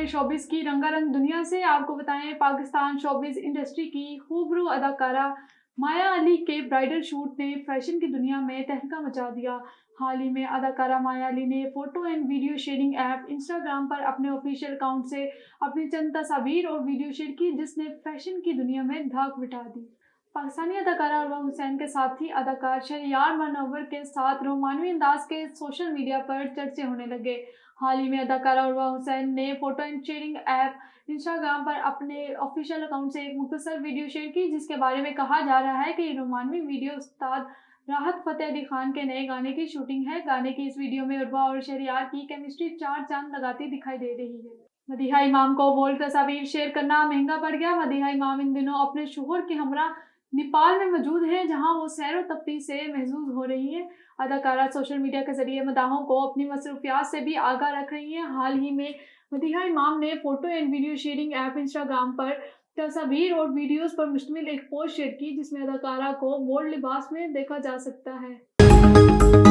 खबरें शोबिस की रंगारंग दुनिया से। आपको बताएं, पाकिस्तान शोबिस इंडस्ट्री की खूबरू अदाकारा माया अली के ब्राइडल शूट ने फैशन की दुनिया में तहलका मचा दिया। हाल ही में अदाकारा माया अली ने photo and video sharing app Instagram पर अपने ऑफिशियल अकाउंट से अपनी चंद तस्वीर और वीडियो शेयर की, जिसने फैशन की दुनिया में धाक बिठा दी। पाकिस्तानी अदाकारा उर्वा हुसैन के साथ ही अदाकार शहरयार मनव्वर के साथ रोमानवी अंदाज के सोशल मीडिया पर चर्चे होने लगे। हाल ही में अदाकारा उर्वा हुसैन ने photo and sharing app Instagram पर अपने ऑफिशियल अकाउंट से एक मुख्तसर वीडियो शेयर की, जिसके बारे में कहा जा रहा है कि ये रोमानवी वीडियो उस्ताद राहत फतेह अली खान के नए गाने की शूटिंग है। गाने की इस वीडियो में उर्वा और शहरयार की केमिस्ट्री चार चांद लगाती दिखाई दे रही है। मदीहा इमाम को बोल्ड तस्वीर शेयर करना महंगा पड़ गया। मदीहा इमाम इन दिनों अपने शोहर के हमरा नेपाल में मौजूद हैं, जहां वो सैर व तफरीह से महजूज हो रही हैं। अदाकारा सोशल मीडिया के जरिए मदाहों को अपनी मसरूफियात से भी आगाह रख रही हैं। हाल ही में मदीहा इमाम ने photo and video sharing app Instagram पर तस्वीर और वीडियोस पर मुश्तमिल एक पोस्ट शेयर की, जिसमें अदाकारा को बोल्ड लिबास में देखा जा सकता है।